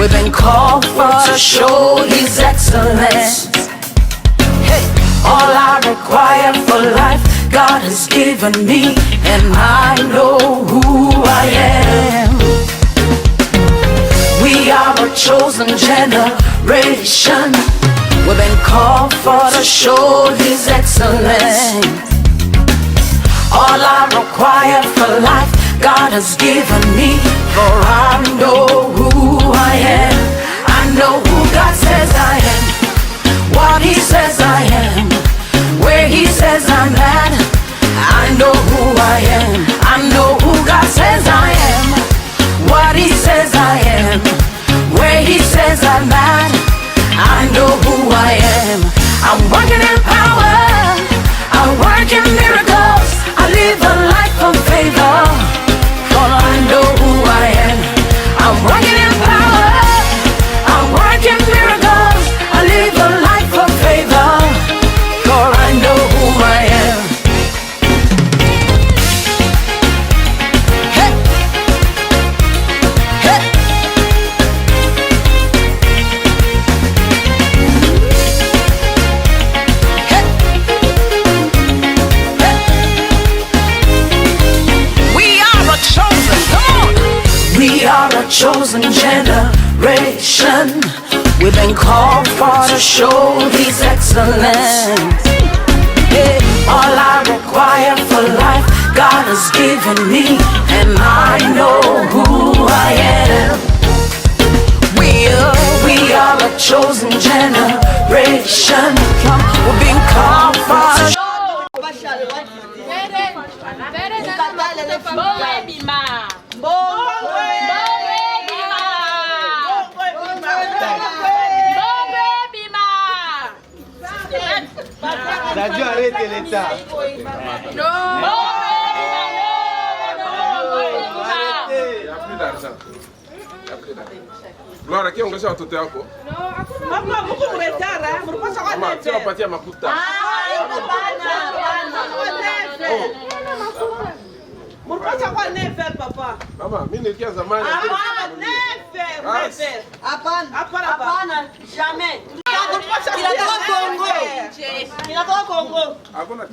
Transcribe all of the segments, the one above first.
We've been called for to show His excellence. Hey, all I require for life, God has given me, and I know who I am. We are a chosen generation. We've been called for to show His excellence. All I require for life, God has given me, for I know who I am. I know who God says I am, what He says I am, where He says I'm at. I know who I am. I know who God says I am, what He says I am, where He says I'm at. I know who I am. I'm working in power, I work in miracles, I live a life of favor, for I know who I am. I'm working in power, I work in miracles, I live a life of favor, for I know who I am. Hey. Hey. We are a chosen generation. We've been called for to show His excellence. Yeah, all I require for life, God has given me, and I know who I am. We are a chosen generation. We've been called for to show. Radio arrêtez l'État. Il n'y a plus d'argent. Gloire, qui ongeza watoto wako? Mama, mko mretara, mrupasa kwa Mama, nefe. sio patia makuta. Mrupasa kwa nefe, papa. Mama, mimi nilikia zamani. Hapana, nefe. Hapana, jamais. Kinatoka Kongo. Kinatoka Kongo. Hakuna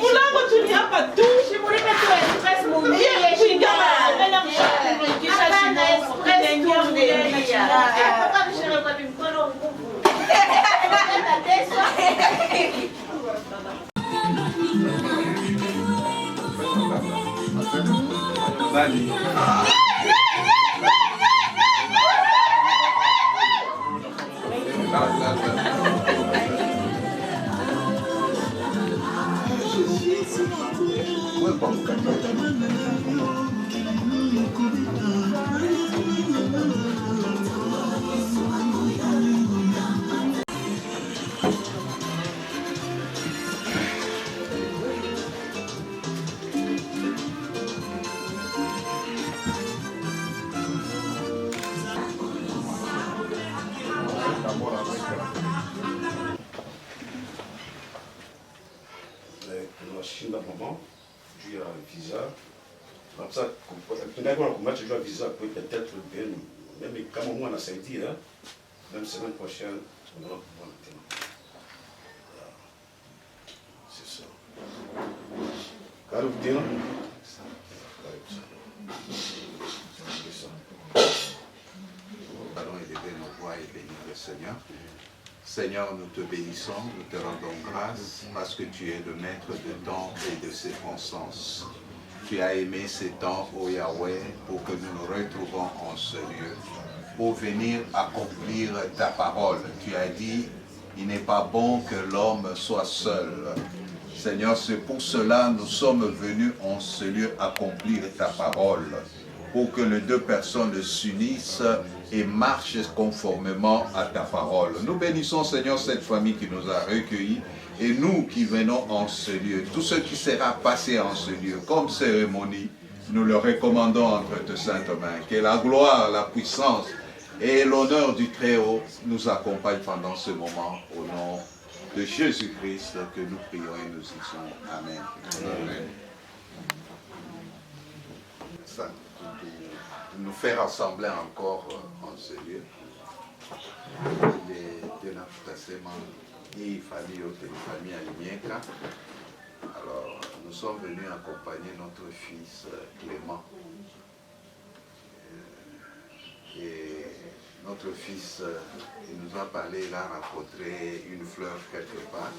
Mulango tu hapa tu. Shimulike tu express mungu. tunashinda mama juu ya visa na sasa tunaenda kwa match juu ya visa peut-être bien même kama mwana anasaidia même semaine prochaine on aura pour le tema. C'est ça. Karibu tena. Allons élever nos voix et bénir le Seigneur. Seigneur, nous te bénissons, nous te rendons grâce parce que tu es le maître de temps et de circonstances. tu as aimé ces temps, ô Yahweh, pour que nous nous retrouvons en ce lieu, pour venir accomplir ta parole. Tu as dit, il n'est pas bon que l'homme soit seul. Seigneur, c'est pour cela que nous sommes venus en ce lieu accomplir ta parole, pour que les deux personnes s'unissent et marchent conformément à ta parole. Nous bénissons, Seigneur, cette famille qui nous a recueillis, et nous qui venons en ce lieu, tout ce qui sera passé en ce lieu, comme cérémonie, nous le recommandons entre tes saintes mains. Que la gloire, la puissance et l'honneur du Très-Haut nous accompagnent pendant ce moment, au nom de Jésus-Christ, que nous prions et nous disons Amen. Amen. Ça, nous faire rassembler encore en ce lieu. Les famille Alimieka. Alors, nous sommes venus accompagner notre fils Clément. Et notre fils, il nous a parlé, il a rencontré une fleur quelque part.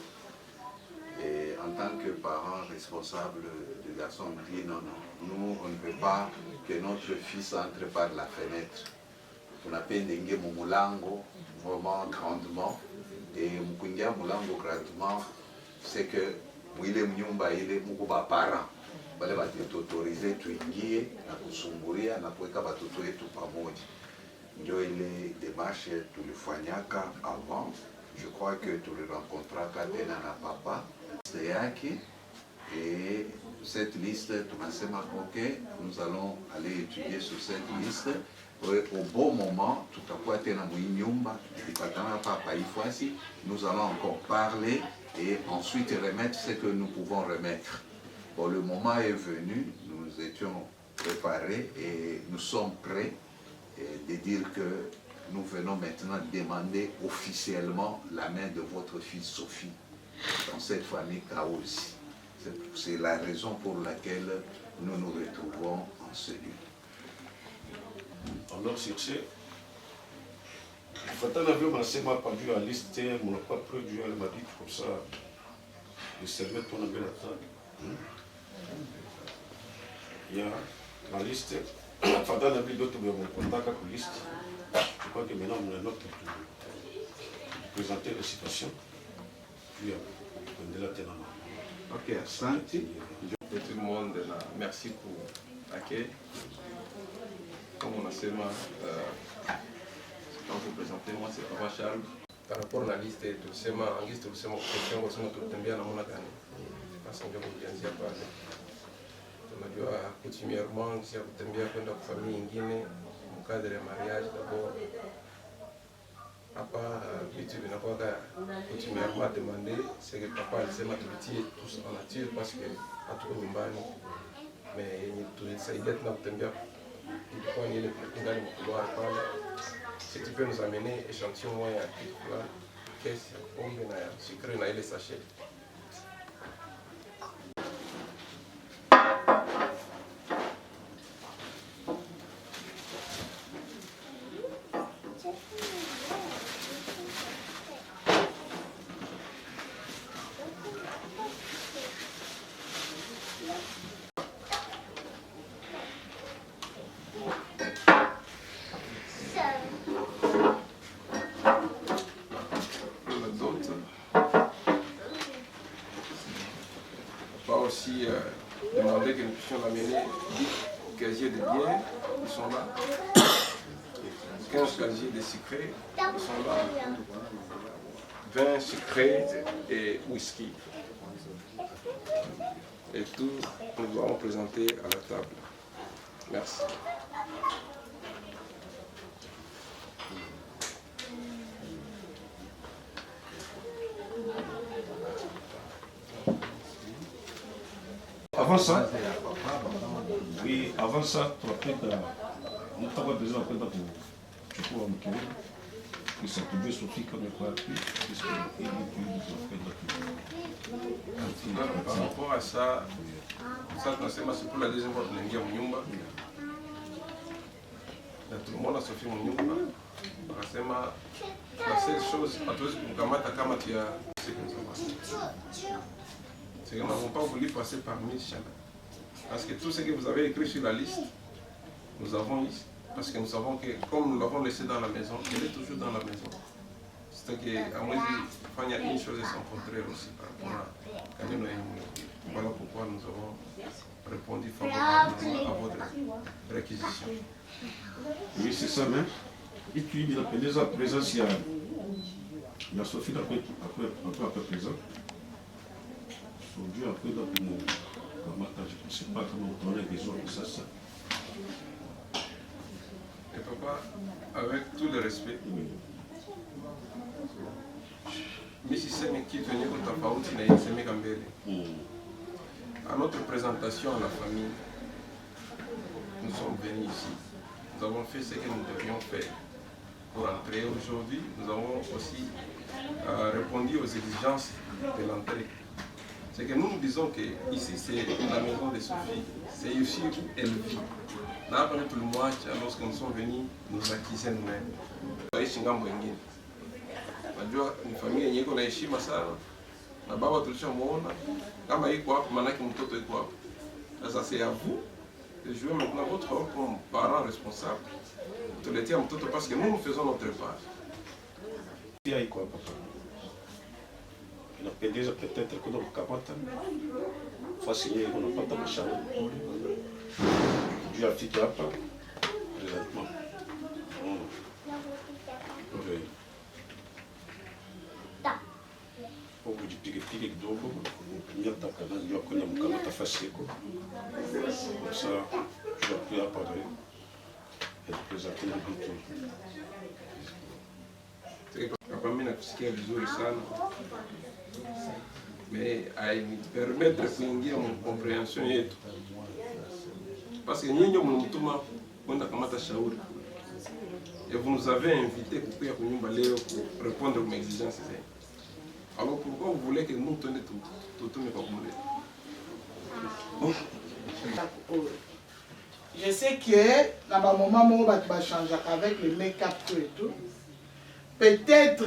Et en tant que parent responsable du garçon, on dit non, nous, on ne veut pas que notre fils entre par la fenêtre. On appelle Nenge Mumulango vraiment grandement. Et Mukungia Mulango grandement, c'est que il est mnyumba ile mukuba parent. Wale watutorize tuingie na kusumburia na kuweka watoto wetu pamoja. Ndio ile démarche tulifanyaka avant. Je crois que tu le rencontras tena na papa yake. Et cette liste, tunasema ok, nous allons aller étudier sur cette liste. Au bon moment, tutakuwa tena mwinyumba, tukipatana papa ifwasi, nous allons encore parler et ensuite remettre ce que nous pouvons remettre. Bon, le moment est venu, nous étions préparés et nous sommes prêts de dire que nous venons maintenant demander officiellement la main de votre fille Sophie dans cette famille Kaosi. C'est la raison pour laquelle nous nous retrouvons en ce lieu. Alors sur ce, Fatana veut m'enseigner par Dieu à liste, mon n'a pas produit, elle m'a dit comme ça, le serveur ton appel à table. Il y a la liste, Fatana veut d'autres mon contact avec la liste. Je crois que maintenant on a notre pour présenter la situation. Puis on est là tellement. Ok, Santi. Et tout le monde, merci pour l'accueil. Comme on a seulement, quand vous présentez, moi c'est Papa Charles. Par rapport à la liste, tulisema angisi tulisema question kwa sababu tutembea namna gani. Basi ndio kuanzia pale. Tunajua coutumièrement kisha kutembea kwenda kwa familia nyingine mkadri ya mariage d'abord. Hapa vitu vinakuwa coutumièrement demandé, c'est que papa alisema tuvitie tous en nature parce que hatuko nyumbani. Mais yenye tulisaidia tena kutembea ilikuwa ni ile ndani mkubwa pale. Si tu peux nous amener échantillon moyen à pique là, caisse ya pombe na ya sucre na ile sachet. Aussi demander que nous puissions l'amener 10 casiers de bière, ils sont là. 15 casiers de sucré, ils sont là. 20 sucrés et whisky. Et tout, nous allons présenter à la table. Merci. Avant ça, oui, avant ça, tu as pris on t'a besoin de pour tu peux en qu'il que ça te veut Sophie comme quoi puisque il est Par rapport à ça, c'est pour la deuxième fois que nous avons Mnyumba. Tout le monde a Sophie Mnyumba. La seule chose, à tous, kama tu as c'est que nous n'avons pas voulu passer par Michel. Parce que tout ce que vous avez écrit sur la liste, nous avons ici. Parce que nous savons que comme nous l'avons laissé dans la maison, elle est toujours dans la maison. C'est qu'à moi, il y a une chose et son contraire aussi par rapport à Kaneno et nous. Voilà pourquoi nous avons répondu favorablement à votre réquisition. Oui, c'est ça, mais. Et puis, il a déjà présence, il y a Sophie après présent. Aujourd'hui, après, dans mon je ne sais pas comment on aurait besoin de ça. Et papa, avec tout le respect, Misi Semi qui venait au Tafauti na Semi Kambele. À notre présentation à la famille, nous sommes venus ici. Nous avons fait ce que nous devions faire pour entrer aujourd'hui. Nous avons aussi répondu aux exigences de l'entrée. C'est que nous nous disons que ici c'est la maison de Sophie, c'est ici où elle vit. Là, après tout le mois, lorsque nous sommes venus, nous acquiser nous-mêmes. Najua ni familia yenye iko na heshima sana na baba tulishamuona kama iko hapo, maanake mtoto iko hapo. Sasa c'est à vous de jouer maintenant votre rôle comme parent responsable, tuletea mtoto parce que nous faisons notre part. Pia iko hapa. Inapendeza peut-être kuna kukamata fasi yeye unapata mashauri juu afike hapa présentement. Kujipige kidogo kutumia takana ndio kwenda mkamata fasi yako. Sasa tunakuja hapa na presenter vitu. Papa, mimi nakusikia vizuri sana. Mais hainipermettre kuingia mu compréhension yetu. Parce que nyinyi mnamtuma kwenda kamata shauri. Et vous nous avez invité kukuya kunyumba leo pour répondre aux exigences. Alors pourquoi vous voulez que nous tenions tout mes papiers? Je sais que dans le moment où on va changer avec le make-up et tout, peut-être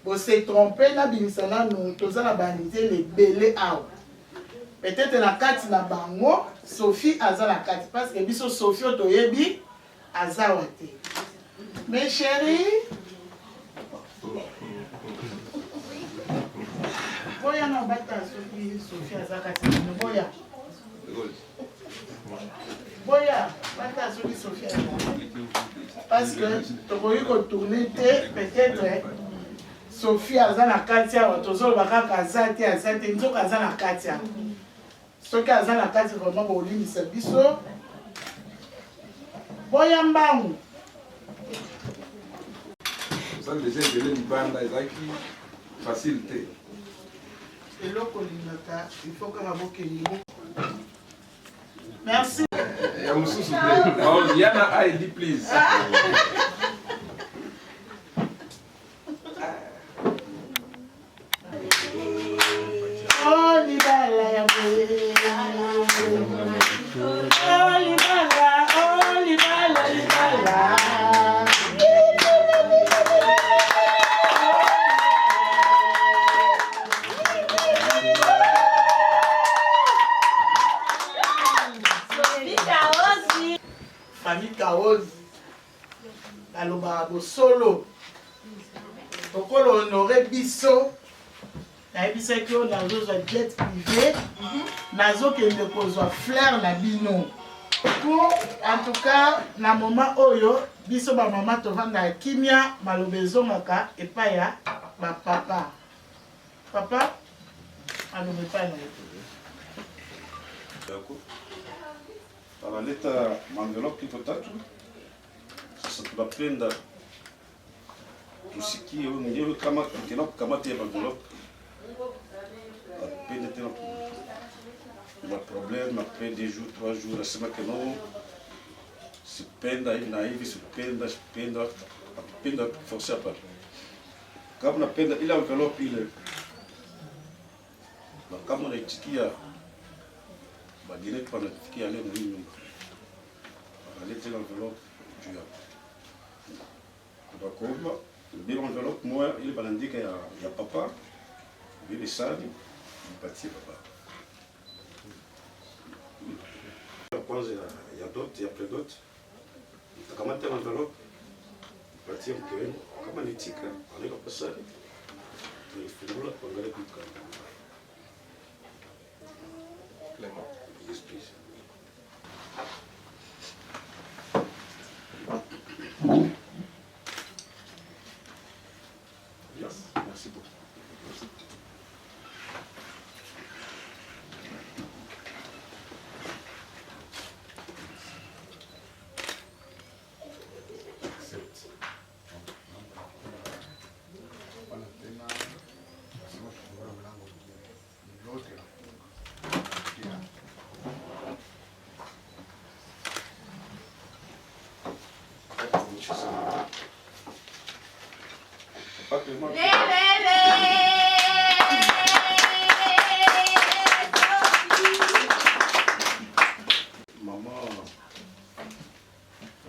vous se trompez na binisana nous tous na banité les belé out. Peut-être la carte na bango Sophie aza la carte parce que biso Sophie otoyebi aza wate. Mes chéris, boya na bata Sophie aza carte boya. Boya bata Sophie aza. Parce que tu peux tourner peut-être Sophie aza na carte ya tozolo bakaka azate azate nzoka aza na carte ya. Soki aza na carte vraiment bolimisa biso. Boya mbangu. Ça déjà de l'Ibanda ezaki facilité. Et loko linaka il faut que maboke niveau. Merci. Ya mususu pe. Yana ID please. Oh libala ya boye. Oh libala libala. Famille Kaozi, Naloba solo, Tokolo honoré biso, na ebisa ki on a un jet privé, nazo kende kozwa fleur na bino. Pour en tout cas na moment oyo biso ba mama tovanda kimia malobezo maka epaya ba papa. Papa alobe pa na D'accord. Analeta envelope iko tatu. Sasa tunapenda tusikie wewe mwenyewe kama ukienda kukamata hiyo envelope. Apende tena la problème après 2 jours 3 jours nasema que non sipenda hivi na hivi sipenda forcer hapa. Kama unapenda ile envelope ile na kama unaitikia bagine panafikia leo mimi analeta l'enveloppe juu kwa kuomba ile envelope moja ile banandika ya papa vile sadi nipatie papa pense il y a d'autres, il y a plein d'autres. Comment tu as l'enveloppe? Batia mkoeni kama ni tika anaweka pesa nilifungula kuangalia duka. Yes, please. Yes, merci beaucoup.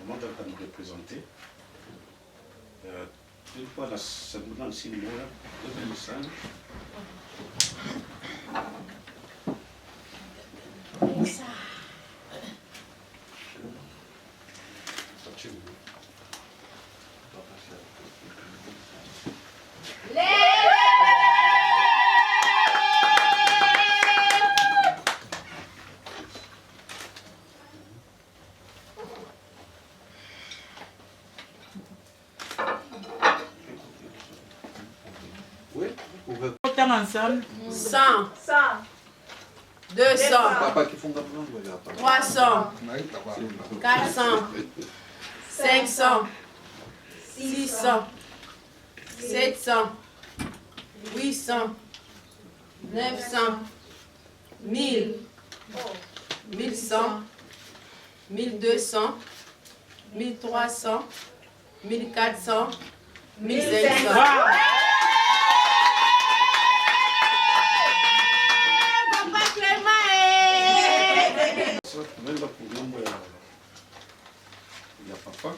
Maman doit nous représenter. Une fois la semaine, 6 mois, 2005. Ensemble. 100, 200, 300, 400, 500, 600, 700, 800, 900, 1000, 1100, 1200, 1300, 1400, 1500. Même là pour nous, il y a papa.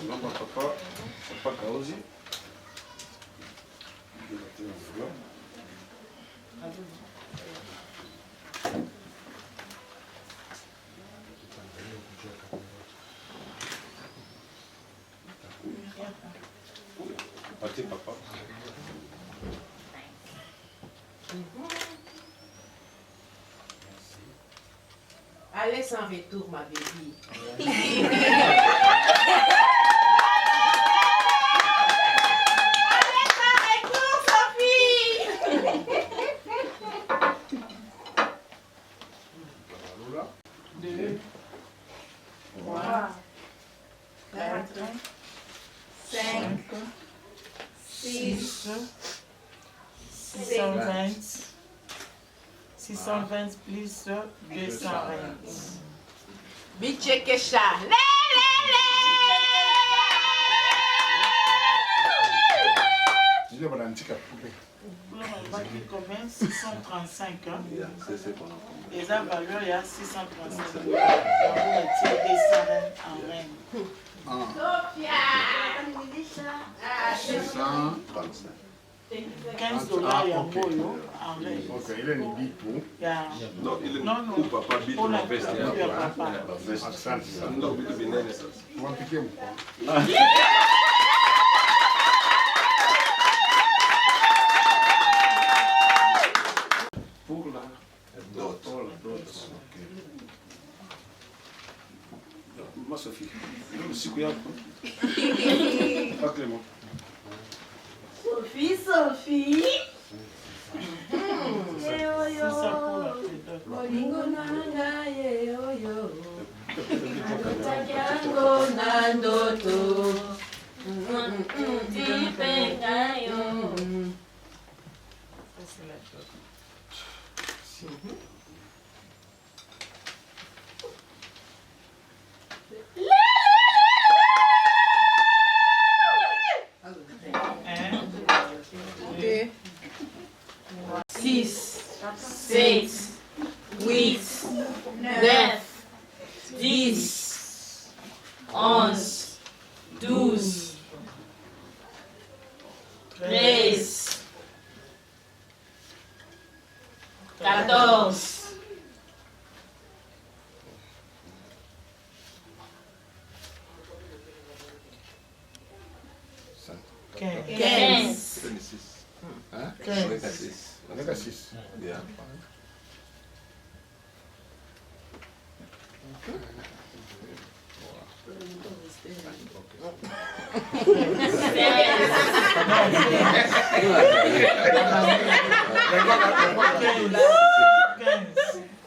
Non, papa, papa Kaozi. Il a été un fleur. Pâté papa. Allez sans retour, ma bébé. Allez sans retour, Sophie. 2, 3, 4, 5, 6, 620. 620 plus 220. Bichekesha. Combien 635. Hein? Et la valeur, il y a 635. On va tirer 220 en reine. Sophia. 15 dollars ya moyo en reine. Ok, il est mis tout. Non, il est Non, non. pour papa, bit Pour la veste. ya papa. Non, bit binene ça. Pour la dot. Ma Sophie, le sucre y'a pas Clément. Sophie, Sophie. C'est ça pour la prédate. Molingo nanga ye oyo. Takiango na ndoto. Tipengayo. Ça, c'est la dot. Deux, 6, 7, 8, 9, 10, 11, 12, 13, 14, 15. On est 6. Hein? 15. On est qu'à 6. On est qu'à 6. Bien.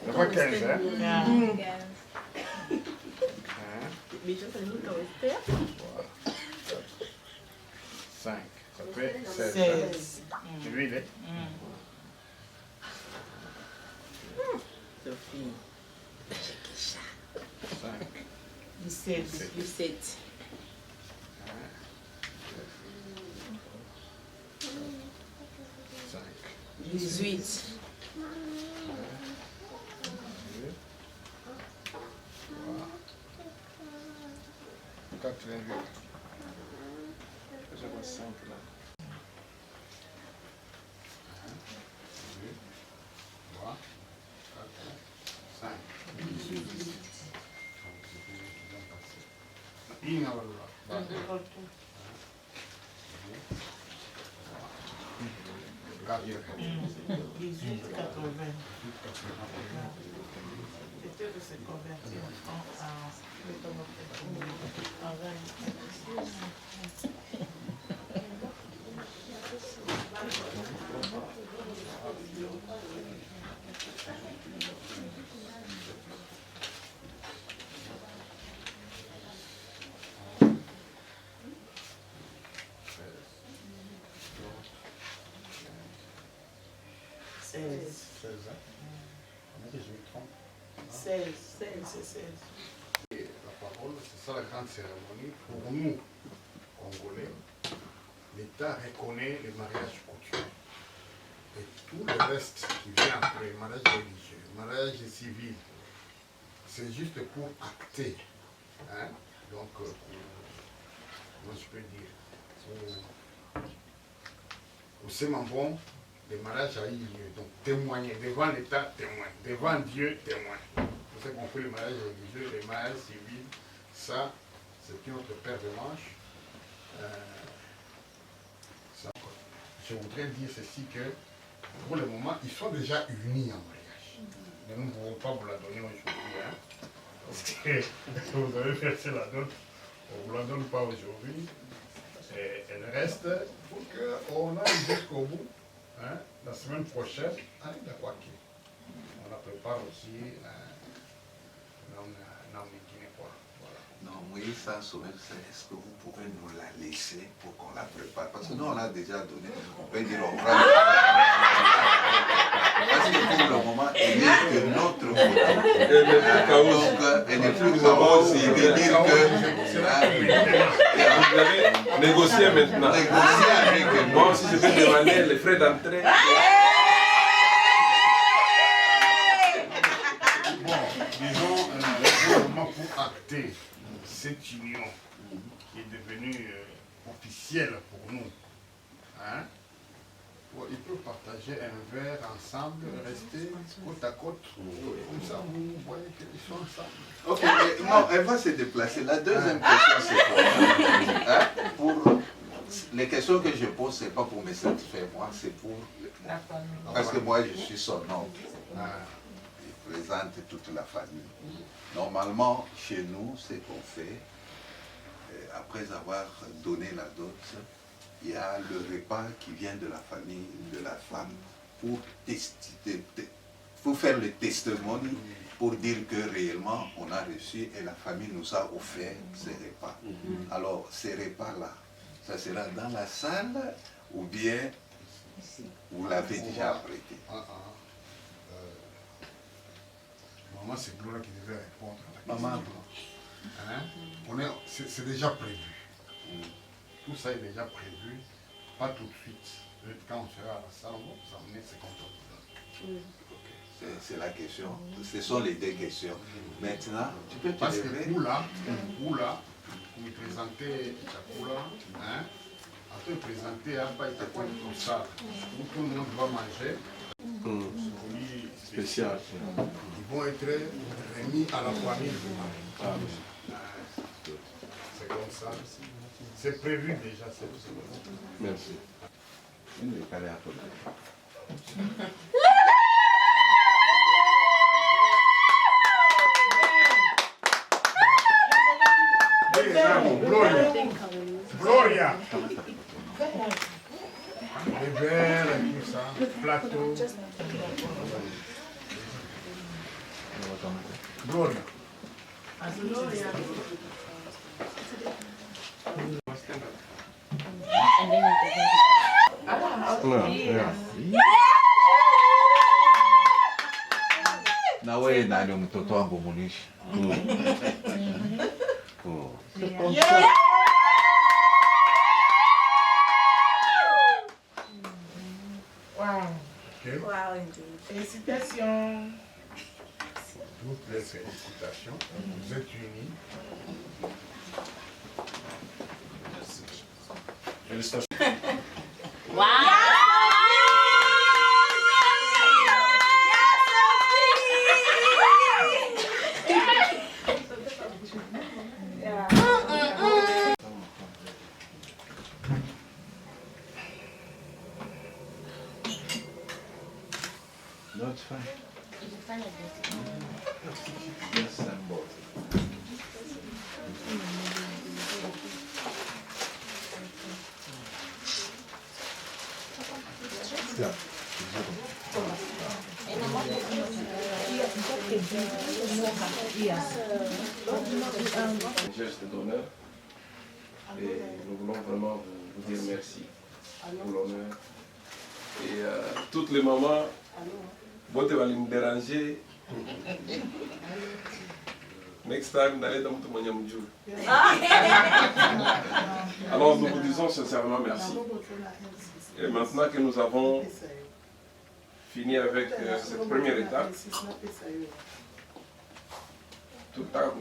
Ça fait 15, hein? Yeah. 5. Ça fait 16. 16. Tu veux, il est? Sophie. 5. 17. 17. 5. 18. Quand tu l'as vu. Je vois 5 là. 1, 2, 3, 4, 5. 18. Il Regarde. 18, 80. C'était de se convertir en Et la parole, c'est ça la grande cérémonie. Pour nous, Congolais, l'État reconnaît les mariages coutumiers. Et tout le reste qui vient après, mariage religieux, mariage civil, c'est juste pour acter. Hein? Donc, comment je peux dire, au Sémambon, le mariage a eu lieu. Donc, témoigner devant l'État, témoin. Devant Dieu, témoin. C'est pour ça qu'on fait le mariage religieux, le mariage civil. Ça, c'est notre père de manche. Je voudrais dire ceci que, pour le moment, ils sont déjà unis en mariage. Mais nous ne pouvons pas vous la donner aujourd'hui. Hein, parce que vous avez versé la dot. On ne vous la donne pas aujourd'hui. Elle reste pour qu'on aille jusqu'au bout. Hein, la semaine prochaine, allez d'accord. On la prépare aussi dans les Guinée. Voilà. Non, Moïse, ça, est-ce que vous pouvez nous la laisser pour qu'on la prépare? Parce que nous, on l'a déjà donné. On peut dire on prend. Parce que pour le moment, elle n'est que notre côté. Donc, elle n'est plus chaos aussi de dire que. Vous allez négocier maintenant. Négocier avec moi aussi, je vais demander les frais d'entrée. Bon, disons, vraiment pour acter cette union qui est devenue officielle pour nous. Hein? Bon, ils peuvent partager un verre ensemble, rester côte à côte. Comme ça, vous voyez qu'ils sont ensemble. ok, mais non, elle va se déplacer. La deuxième question, c'est hein, pour les questions que je pose, ce n'est pas pour me satisfaire moi, c'est pour. Parce que moi, je suis son oncle. Il présente toute la famille. Normalement, chez nous, ce qu'on fait, après avoir donné la dot, il y a le repas qui vient de la famille de la femme pour faire le testimony, pour dire que réellement on a reçu et la famille nous a offert ces repas. Alors, ces repas-là, ça sera dans la salle ou bien vous l'avez déjà apprêté? Maman, c'est Gloria qui devait répondre à la Maman. question. Hein? C'est déjà prévu. Tout ça est déjà prévu, pas tout de suite. Quand on sera à la salle, on va vous amener ce qu'on peut. C'est la question. Ce sont les deux questions. Maintenant, tu peux te parce que lever. Koula, vous présentez Chakula, hein? Après présenter Abba et Takoué tout ça. Tout le monde va manger. Oui, spécial. Ils vont être remis à la famille. C'est comme ça. C'est prévu déjà cette semaine. Merci. Gloria. Les verres et tout ça, plateau. Gloria. Nawe nani mtoto wangu Munishi. Wow, indeed. Félicitations. Toutes les félicitations. Vous êtes unis. Félicitations. That's fine. Yes, I'm both. Un geste d'honneur. Et nous voulons vraiment vous dire merci pour l'honneur. Et toutes les mamans, vous allez me déranger. Next time, n'allez dans tout le monde. Alors nous vous disons sincèrement merci. Et maintenant que nous avons fini avec cette première étape, tout à l'heure,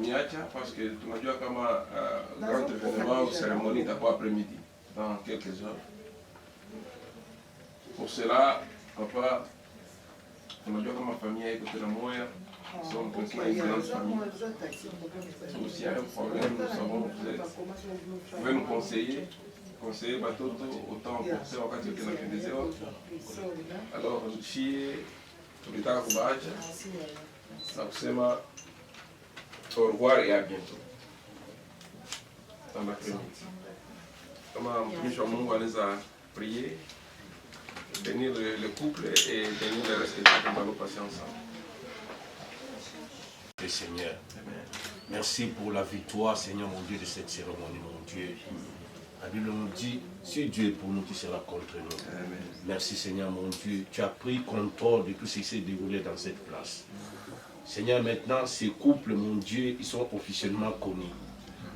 parce que tu m'as dit comme un grand événement ou cérémonie d'abord après-midi, dans quelques heures. Pour cela, papa, tu m'as dit comme ma famille est côté de moi, nous sommes maintenant une grande famille. C'est aussi un problème, nous savons que vous pouvez nous conseiller Batoto, autant penser au cas où tu as fait des erreurs. Alors, si tu es à Kubaja, au revoir et à bientôt. Dans l'après-midi. Comme M. Mungu a prié, bénir le couple et bénir le reste de nous passer ensemble. Seigneur, merci pour la victoire, Seigneur mon Dieu, de cette cérémonie, mon Dieu. La Bible nous dit, si Dieu est pour nous, qui sera contre nous. Amen. Merci Seigneur mon Dieu, tu as pris contrôle de tout ce qui s'est déroulé dans cette place. Seigneur, maintenant, ces couples, mon Dieu, ils sont officiellement connus.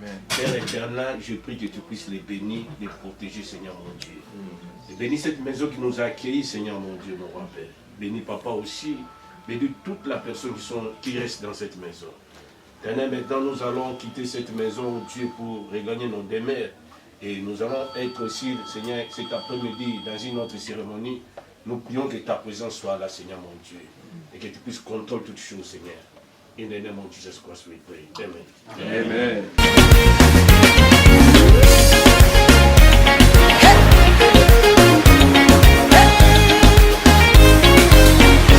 Amen. Père éternel, je prie que tu puisses les bénir, les protéger, Seigneur mon Dieu. Et bénis cette maison qui nous a accueillis, Seigneur mon Dieu, mon roi Père. Bénis papa aussi, bénis toute la personne qui reste dans cette maison. Éternel, maintenant, nous allons quitter cette maison, Dieu, pour regagner nos demeures. Et nous allons être aussi, Seigneur, cet après-midi, dans une autre cérémonie. Nous prions que ta présence soit là, Seigneur mon Dieu. Et que tu puisses contrôler toutes choses, Seigneur. In the name of Jesus Christ we pray. Amen. Amen.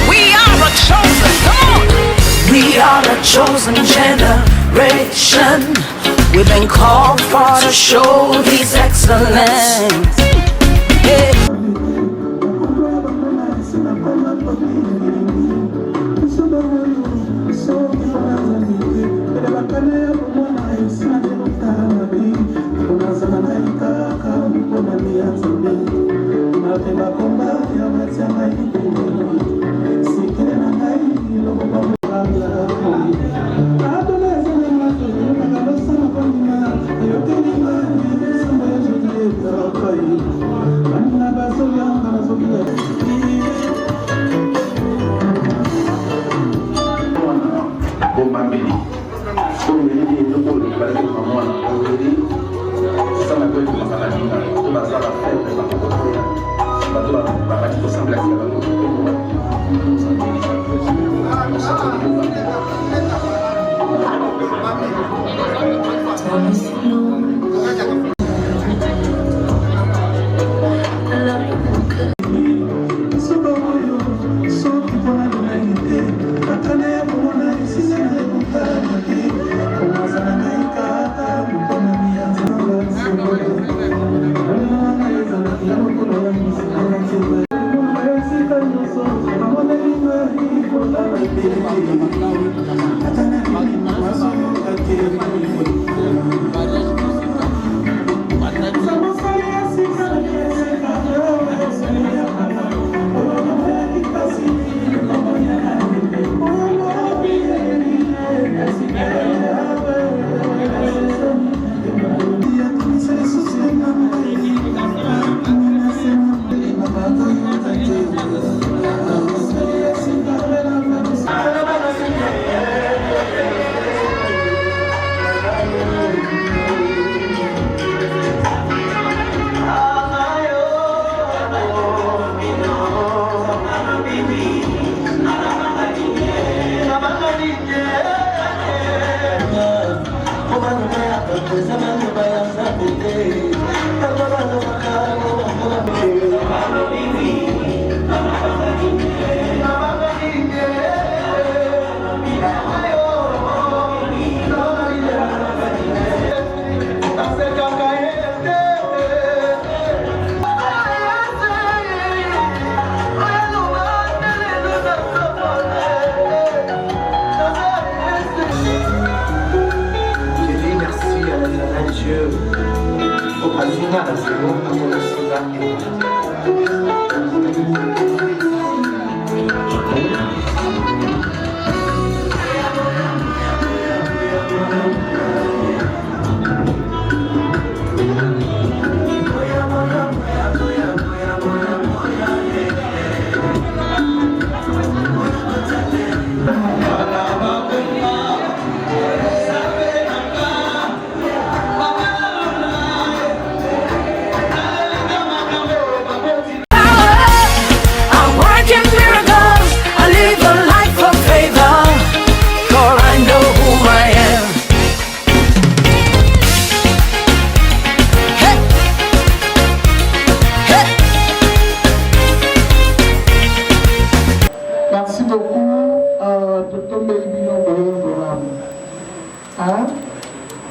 We are a chosen, come on! We are a chosen generation. We've been called for to show His excellence. Yeah. Gracias.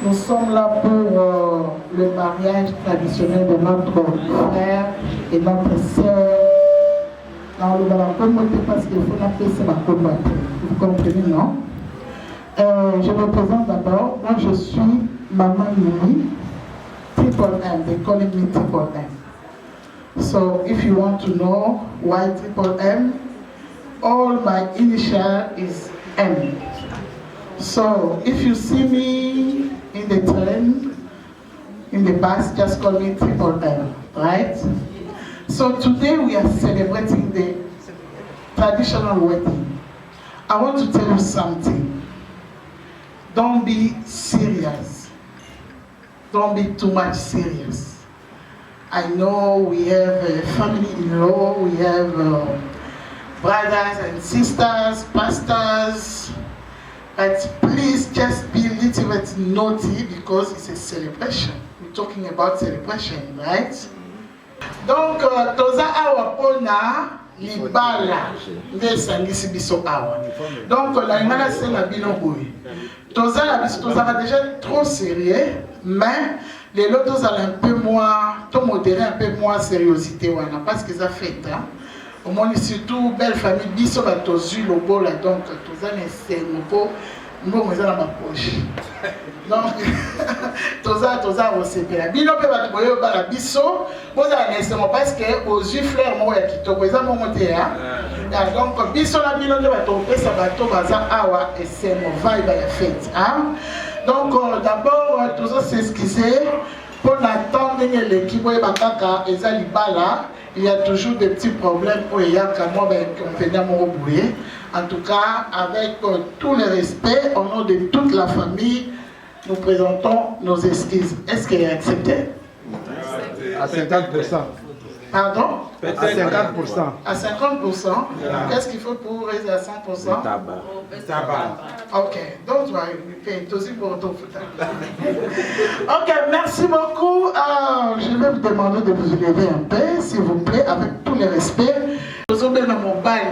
Nous sommes là pour le mariage traditionnel de notre frère et notre sœur. Dans le Balakomote, parce qu'il faut l'appeler c'est ma combatte. Vous comprenez, non? Je me présente d'abord. Moi, je suis Maman Mimi, Triple M. They call me Triple M. So, if you want to know why Triple M, all my initial is M. So, if you see me in the train, in the bus, just call me Triple M, right? So today we are celebrating the traditional wedding. I want to tell you something. Don't be serious. Don't be too much serious. I know we have a family-in-law, we have brothers and sisters, pastors, but please just be a little bit naughty because it's a celebration. We're talking about celebration, right? Donc, toza awa pona libala ndesangisi biso awa. Donc, la ngana c'est la binoboui. Toza la biso toza déjà trop sérieux, mais les lots toza un peu moins, to modéré un peu moins sériosité wana parce que ça fait hein. Au moins surtout belle famille biso ba tozu lobo la donc toza ne c'est mopo mbongo eza na ma poche. Donc toza osepela bino pe bato boyo bala biso boza nesemo parce que ozwi fleur moko ya kitoko eza mongo te ya donc biso na bino nde bato opesa bato baza awa esemo vibe ya fête hein. Donc d'abord toza s'excuser pour l'attendre ndenge eleki boyeba kaka eza libala. Il y a toujours des petits problèmes pour y avoir moi en tout cas, avec tout le respect, au nom de toute la famille, nous présentons nos excuses. Est-ce qu'elle est acceptée? À 50%. Pardon? À 50%. À 50%. Qu'est-ce qu'il faut pour raiser à 100%? Tabac. Ok, donc tu vas payer aussi pour ton foutage. Ok, merci beaucoup. Je vais vous demander de vous lever un peu, s'il vous plaît, avec tous les respects. Nous sommes dans mon bail.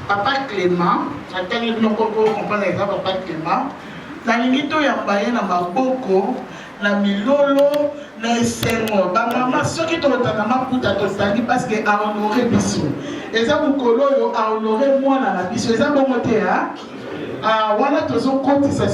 Papa Clément, j'attends le nom pour comprendre l'exemple, Papa Clément. Na lingito ya mbaye na maboko, na milolo, na esengo. Ba mama soki to tata maputa to sali parce que a honoré biso. Eza mukolo yo a honoré mwana na biso. Eza bongo te ha. Wana tozo kotisa.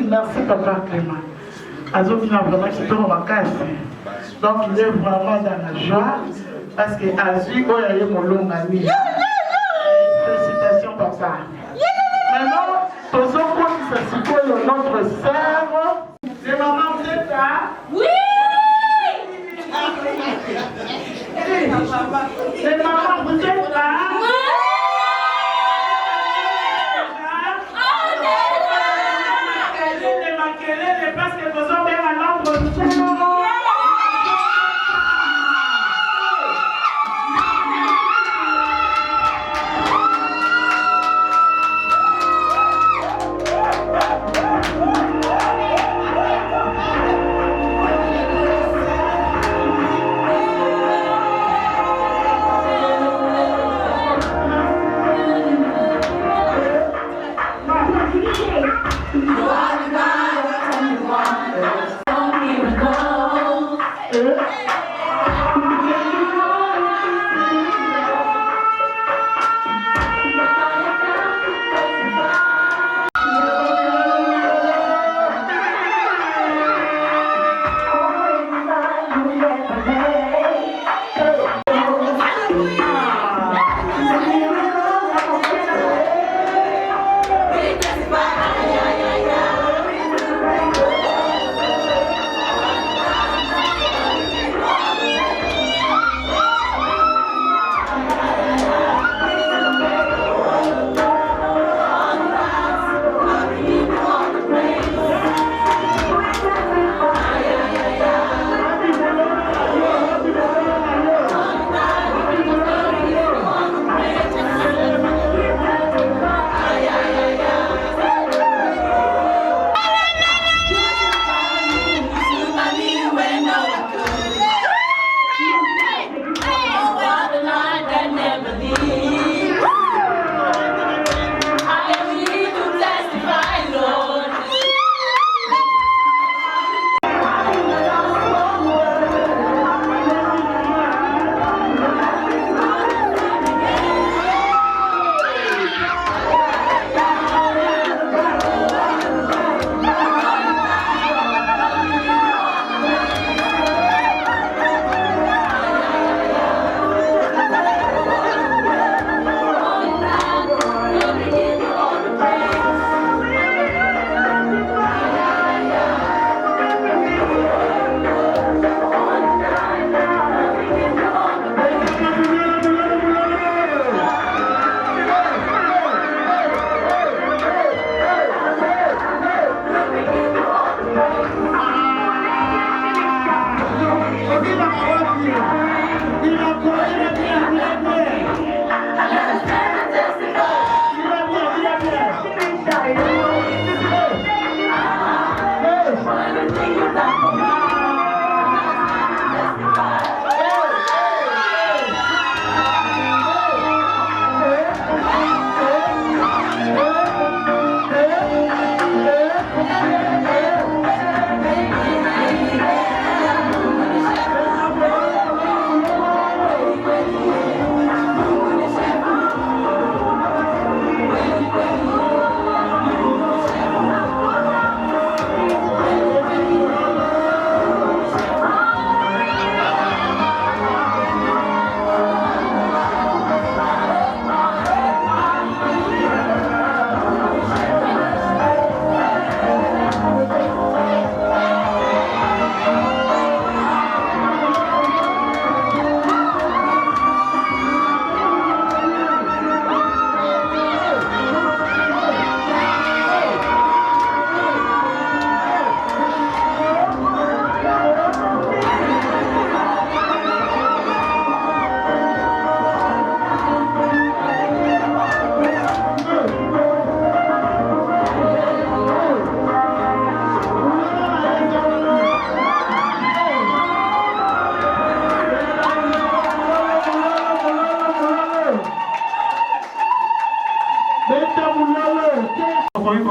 Merci Papa Clément. Azovina vraiment qui tombe en casse. Donc il est vraiment dans la joie parce que Azu Oyaye mon long ami. Félicitations Papa. Maintenant, Tozoko qui s'assure notre sœur. Les mamans vous êtes là? Oui! Les mamans vous êtes là? Oui! Parce que vous avez un nombre de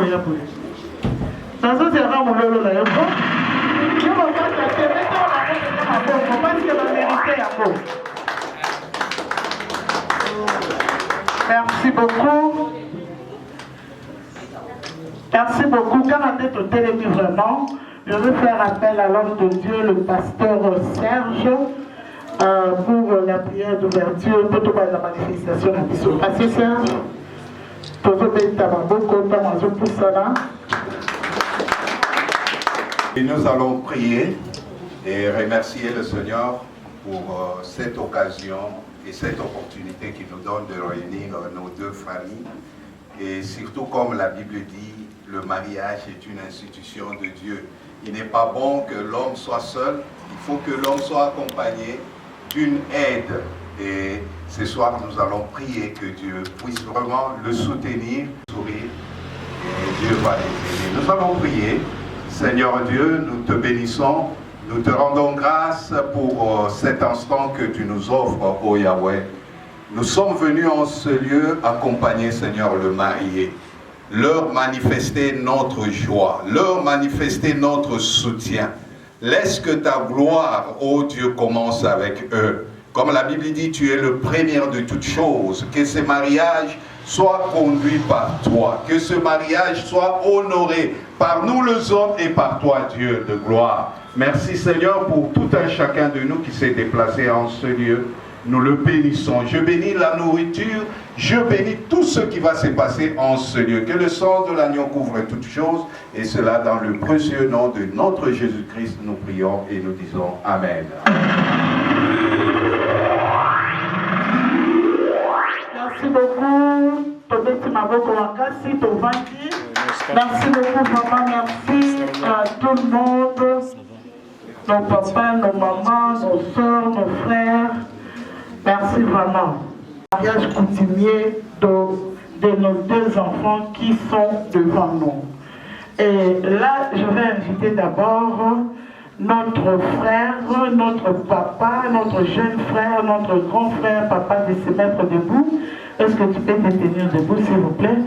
koya boye nazozela mololo na yo po yo mokata te meta na maboko parce que bamérite yango. Merci beaucoup. Merci beaucoup. Car on est au télémis vraiment, je veux faire appel à l'homme de Dieu, le pasteur Serge, pour la prière d'ouverture, pour toute la manifestation de Bissot. Merci Serge. Et nous allons prier et remercier le Seigneur pour cette occasion et cette opportunité qu'il nous donne de réunir nos deux familles. Et surtout, comme la Bible dit, le mariage est une institution de Dieu. Il n'est pas bon que l'homme soit seul, il faut que l'homme soit accompagné d'une aide. Et ce soir, nous allons prier que Dieu puisse vraiment le soutenir, sourire, et Dieu va l'aider. Nous allons prier. Seigneur Dieu, nous te bénissons, nous te rendons grâce pour cet instant que tu nous offres, ô Yahweh. Nous sommes venus en ce lieu accompagner, Seigneur, le marié, leur manifester notre joie, leur manifester notre soutien. Laisse que ta gloire, ô Dieu, commence avec eux. Comme la Bible dit, tu es le premier de toutes choses. Que ce mariage soit conduit par toi. Que ce mariage soit honoré par nous les hommes et par toi, Dieu de gloire. Merci Seigneur pour tout un chacun de nous qui s'est déplacé en ce lieu. Nous le bénissons. Je bénis la nourriture. Je bénis tout ce qui va se passer en ce lieu. Que le sang de l'agneau couvre toutes choses. Et cela dans le précieux nom de notre Jésus-Christ, nous prions et nous disons Amen. Merci beaucoup. Merci beaucoup, maman. Merci à tout le monde. Nos papas, nos mamans, nos soeurs, nos frères. Merci vraiment. Mariage coutumier de nos deux enfants qui sont devant nous. Et là, je vais inviter d'abord notre frère, notre papa, notre jeune frère, notre grand frère, papa, de se mettre debout. Est-ce que tu peux te tenir debout, s'il vous plaît?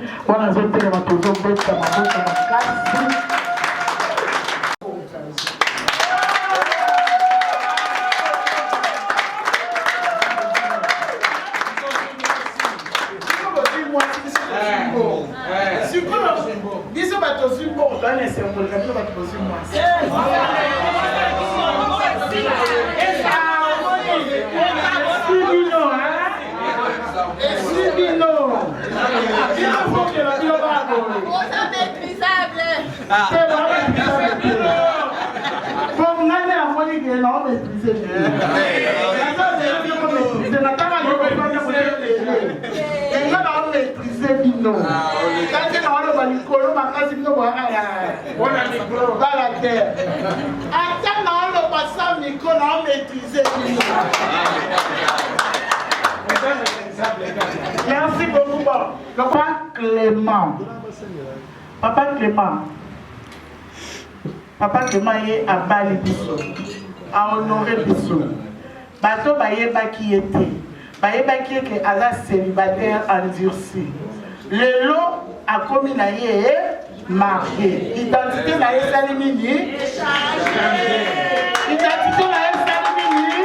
Merci beaucoup. Papa Clément. Papa Clément. Papa Clément est à Bali Bissot, à honorer Bissot. Bateau Bayeba qui était. Bayeba qui est à la célibataire endurci. Le lot a commis naïe marié. Identité naïe salimini. Identité naïe salimini.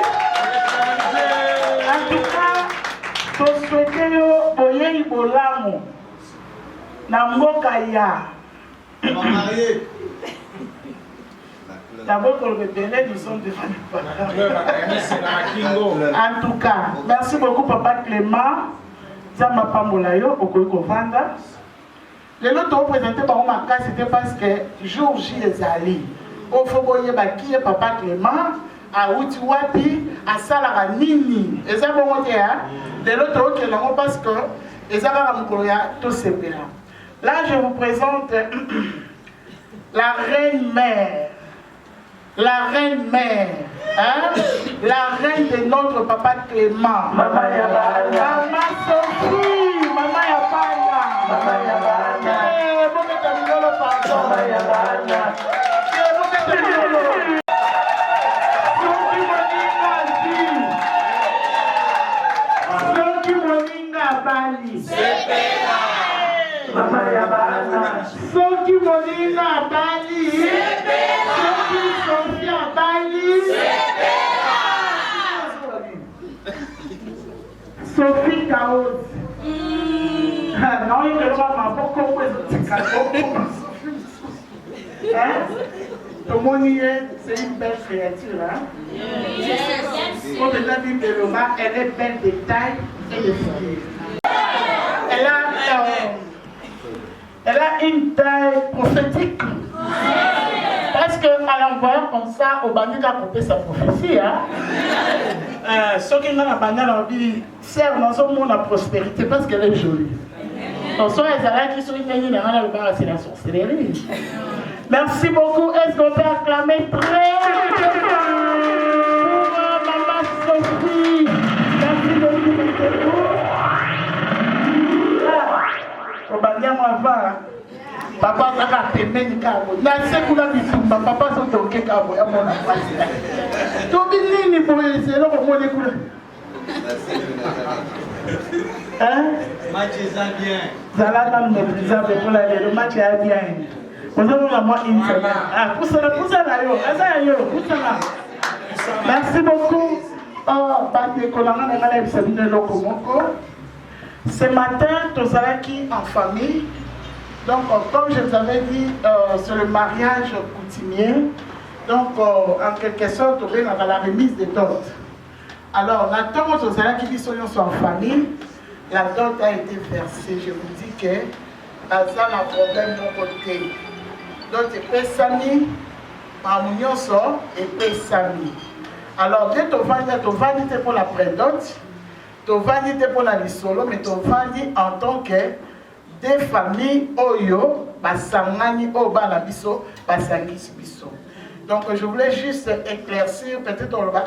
En tout cas, to souhaiter yo boye ibolamu. Na mboka ya. D'abord, pour le délai, nous sommes devant le parents. En tout cas, merci beaucoup, Papa Clément. Zama Pambolayo, Okoyoko Vanda. Les autres ont présenté par ma classe, c'était parce que jour J est allé. Au Foboye Baki, Papa Clément, à Outiwapi, à Salara Nini. Et ça, bon, les autres qui l'ont parce que les Abaramkoloya, tout c'est bien. Là, je vous présente la reine-mère. La reine-mère, hein? La reine de notre papa Clément. Maman Yabana. Maman Sophie. Maman Yabana. Maman Yabana. Vous mettez le pardon. Maman Yabana. Vous mettez le Sophie Moninga Bali. Maman Yabana. Soki Molina Bali. Soki Sophia Bali. Sophie Chaos. Non, il ne va pas beaucoup tout le monde y est, c'est une belle créature. Hein? Comme l'a dit Béloma, elle est belle de taille et de figure. Elle a une taille prophétique. Parce qu'à l'envoyant comme ça, au bandit a coupé sa prophétie. Ceux qui ont la banane ont dit, serve dans son monde la prospérité parce qu'elle est jolie. Donc, soit les arrêts qui sont venus dans le bar, c'est la sorcellerie. Merci beaucoup. Est-ce qu'on peut acclamer très fort pour Maman Sophie? Merci beaucoup. Au bandit, moi, va. Papa a fait un cabo. Dans ce coup-là, papa sont toqués cabo. Tout bien, pour essayer de remonter. Hein? Match est bien. Zalata nous maîtrisable pour la le match est bien. Nous avons la moi une semaine. Ah, pour ça là, yo. Merci beaucoup. Oh, ce matin, nous allons qui en famille. Donc, comme je vous avais dit, sur le mariage coutumier, donc en quelque sorte, on est dans la remise des dots. Alors, la dot, nous allons qui dit sont en famille, la dot a été versée. Je vous dis que ça n'a pas problème de mon côté. Donc, c'est Pessami, Mamounioso et Pessami. Alors, dès que tu vas dire pour la prédot, tu vas dire pour la lissolo, mais tu vas dire en tant que des familles oyo basangani oba la biso basangisi biso. Donc je voulais juste éclaircir peut-être on va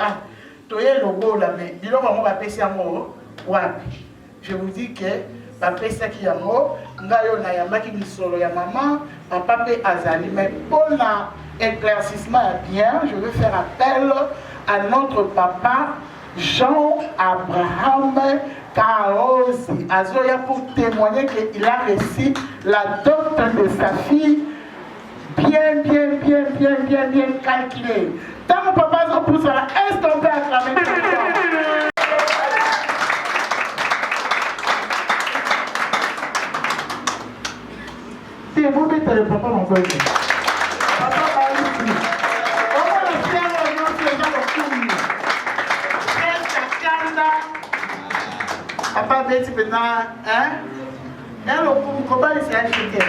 toye logo là mais bilo ba mo ba pesa mo wapi. Je vous dis que ba pesa ki yango ngayo na yamaki misolo ya maman papa pe azali mais pour la éclaircissement bien je vais faire appel à notre papa Jean Abraham Kaosi Azoya pour témoigner qu'il a reçu la dot de sa fille bien calculée. Tant que papa s'en pousse là, est-ce qu'on peut acclamer pour ça? C'est vous mettez le papa mon frère. Papa va ici. Comment le faire au nom de gens au cours? Papa Betty maintenant, hein? Alors, comment il s'est acheté?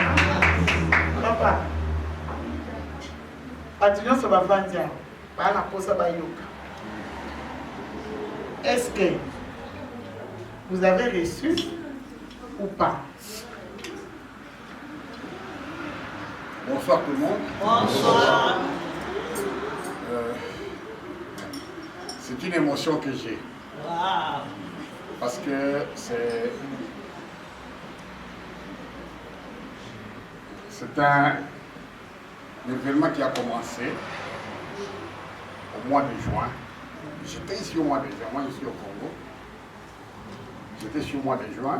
Papa, attention sur ma vandia, pas la pose à Bayoka. Est-ce que vous avez reçu ou pas? Bonsoir tout le monde. Bonsoir. C'est une émotion que j'ai. Wow. Parce que c'est un événement qui a commencé au mois de juin. J'étais ici au mois de juin, moi je suis au Congo. J'étais ici au mois de juin.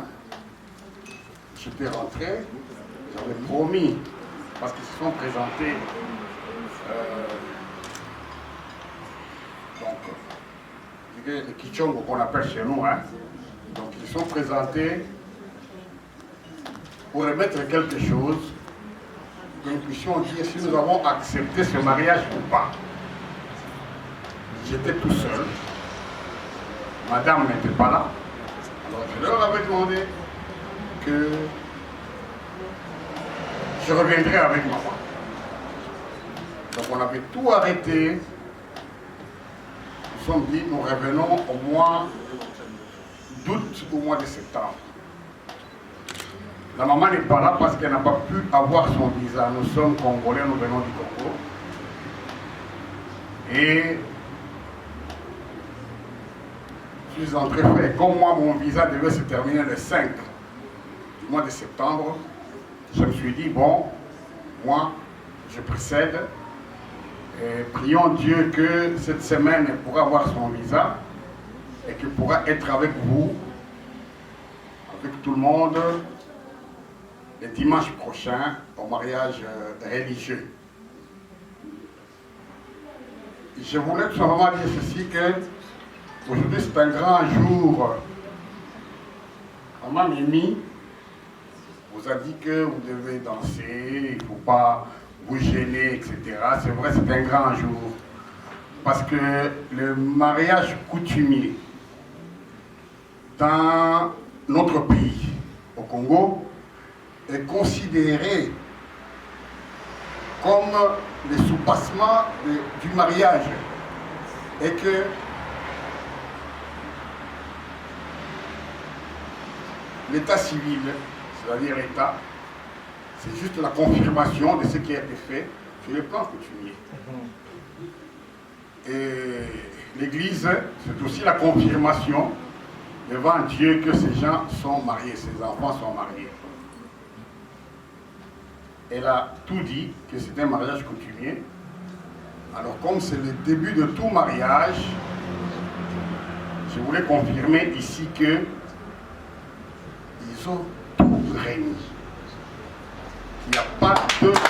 J'étais rentré, j'avais promis, parce qu'ils se sont présentés les Kichongo qu'on appelle chez nous, hein. Donc ils sont présentés pour remettre quelque chose, que nous puissions dire si nous avons accepté ce mariage ou pas. J'étais tout seul, madame n'était pas là, alors je leur avais demandé que je reviendrai avec maman. Donc on avait tout arrêté. Nous sommes dit, nous revenons au mois d'août, au mois de septembre. La maman n'est pas là parce qu'elle n'a pas pu avoir son visa. Nous sommes Congolais, nous venons du Congo. Et je suis entré faire. Comme moi, mon visa devait se terminer le 5 du mois de septembre, je me suis dit, bon, moi, je précède. Et prions Dieu que cette semaine elle pourra avoir son visa et qu'il pourra être avec vous, avec tout le monde, le dimanche prochain au mariage religieux. Je voulais tout simplement dire ceci, que aujourd'hui c'est un grand jour. Maman Mimi vous a dit que vous devez danser, il ne faut pas vous gêner, etc. C'est vrai, c'est un grand jour. Parce que le mariage coutumier dans notre pays, au Congo, est considéré comme le soubassement du mariage. Et que l'état civil, c'est-à-dire l'État, c'est juste la confirmation de ce qui a été fait sur le plan coutumier. Et l'Église, c'est aussi la confirmation devant Dieu que ces gens sont mariés, ces enfants sont mariés. Elle a tout dit que c'est un mariage coutumier. Alors comme c'est le début de tout mariage, je voulais confirmer ici que ils ont tout réuni. Il n'y a pas de litige.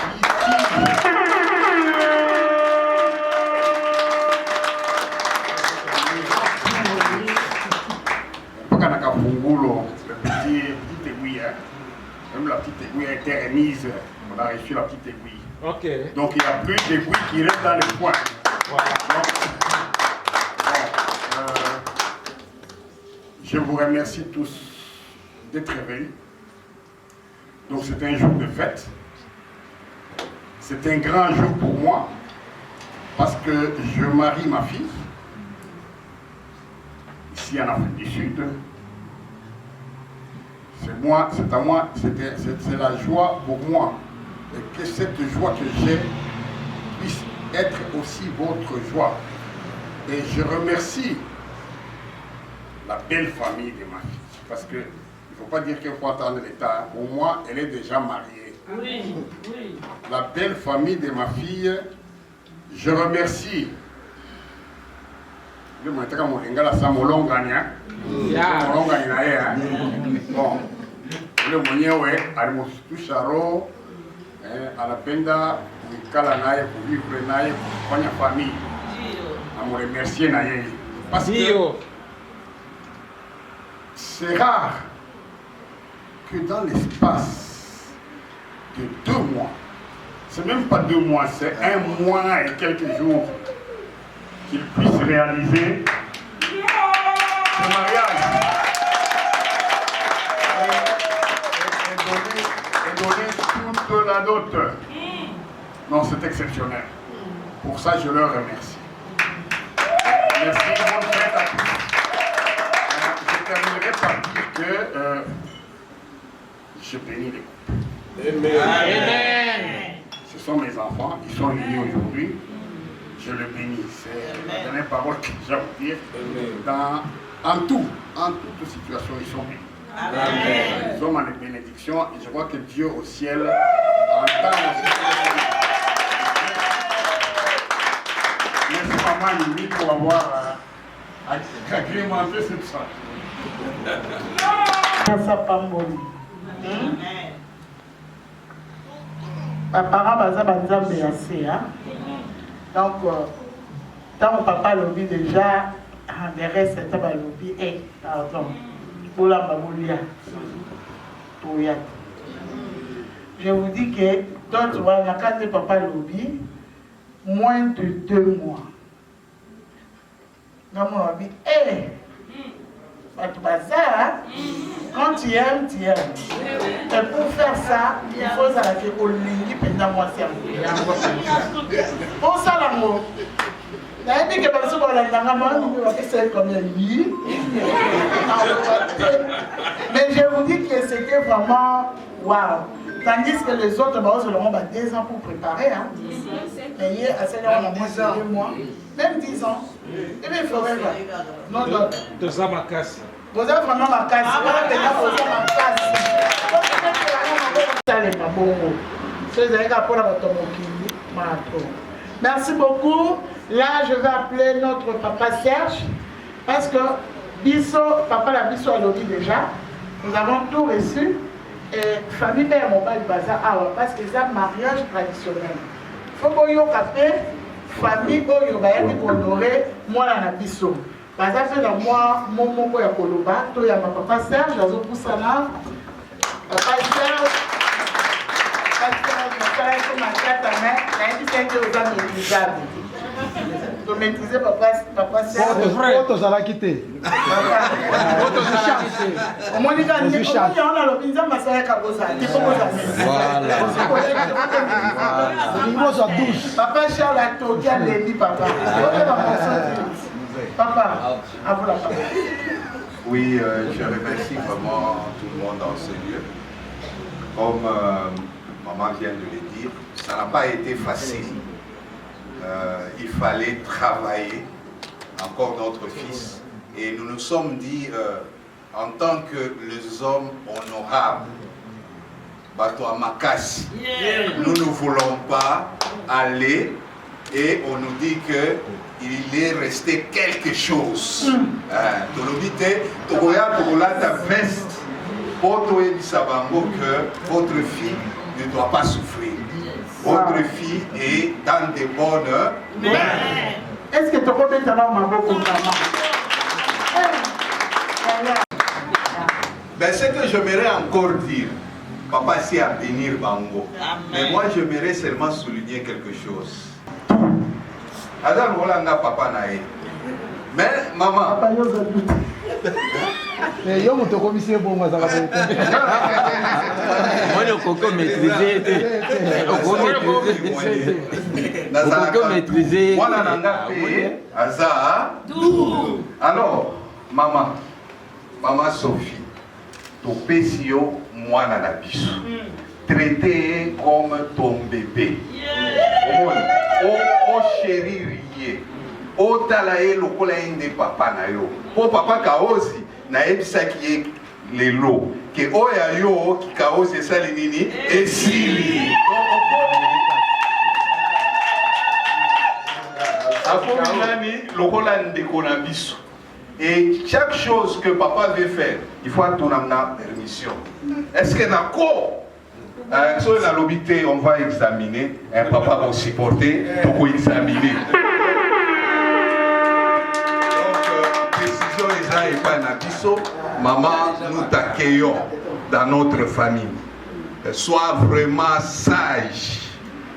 Le petit aiguille, même la petite aiguille a été remise, on a reçu la petite aiguille. Ok. Donc il n'y a plus d'aiguille qui reste dans le coin. Voilà. Donc, je vous remercie tous d'être venus. Donc c'est un jour de fête. C'est un grand jour pour moi parce que je marie ma fille ici en Afrique du Sud. C'est à moi, c'est la joie pour moi. Et que cette joie que j'ai puisse être aussi votre joie. Et je remercie la belle famille de ma fille. Parce que il ne faut pas dire qu'il faut attendre l'État. Pour moi, elle est déjà mariée. Oui, oui. La belle famille de ma fille, je remercie. Bon, le mwenyewe alimtusharo anapenda kuikala naye, kuvivre naye, kufanya famille. Namuremercie na yeye parce que c'est rare que dans l'espace de 2 mois, c'est même pas 2 mois, c'est 1 mois et quelques jours, qu'il puisse réaliser ce mariage. Et donner toute la dot. Non, c'est exceptionnel. Pour ça, je leur remercie. Merci, bonne fête à tous. Je terminerai par dire que je bénis les couples. Amen. Ce sont mes enfants, ils sont unis aujourd'hui. Je le bénis. C'est la dernière parole que j'ai à vous dire. En toute situation, ils sont bénis. Amen. Ils ont ma bénédiction et je vois que Dieu au ciel entend aussi. Merci maman Yumi pour avoir agrémenté cette soirée. Papa baza banzambe ya se, donc tant papa lobi déjà le reste c'est pas lobi pardon bola babolia toya. Je vous dis que d'autres voilà quand papa lobi moins de 2 mois. Non moi dit quand tu aimes, tu aimes. Et pour faire ça, il faut s'arrêter au lit pendant moi pour ça l'amour. Mais je vous dis que c'était vraiment waouh. Tandis que les autres, ils auront 2 ans pour préparer. Mais à ce moment-là, on a 2 mois, même 10 ans. Et bien, il faudrait non, non. 2 ans, ma casse. Vous avez vraiment ma casse. Merci beaucoup. Là, je vais appeler notre papa Serge. Parce que Bisso, papa la Bisso a lobby déjà. Nous avons tout reçu. famille mère mobile baza awa parce que c'est un mariage traditionnel. Faut qu'on y ait famille oyo bayaki honorer mwana na biso. Baza fait la moi mon moko ya koloba to ya papa Serge azo pusana papa Serge parce que ma carte mais la été c'est aux amis maîtrisable. De maîtriser papa Serge. Auto ça l'a quitté. Auto ça l'a quitté. Au moins il on a l'opinion masaya kabosa. Il faut papa Charles a toqué à l'élit papa. Papa, à vous la parole. Oui, je remercie vraiment tout le monde dans ce lieu. Comme maman vient de le dire, ça n'a pas été facile. Il fallait travailler, encore notre fils. Et nous nous sommes dit, en tant que les hommes honorables, Bato Amakasi, nous ne voulons pas aller et on nous dit qu'il est resté quelque chose. Veste pour que votre fille ne doit pas souffrir. Votre fille est dans de bonnes mains. Est-ce que tu peux mettre dans ma boue? Ben, ce que j'aimerais encore dire, papa, c'est à bénir Bango. Mais moi, j'aimerais seulement souligner quelque chose. Adam Rolanda, papa nae. Mais maman. Mais yo mon commissaire pour moi ça va pas. Moi le coco maîtrisé. Le coco maîtrisé. Moi nanga payé Aza. Alors maman Sophie, ton pesio moi na biso. Traité comme ton bébé. Oh chéri rié. O talaye lokola inde papa na yo. Po papa kaosi na ebisa ki lelo. Ke oya yo ki kaosi sali nini esili. Apo nani lokola ndeko na biso. Et chaque chose que papa veut faire, il faut attendre la permission. Est-ce que d'accord? Sur la lobité, on va examiner. Un papa va supporter, donc examiner. Et pas Nabiso, maman, nous t'accueillons dans notre famille. Sois vraiment sage.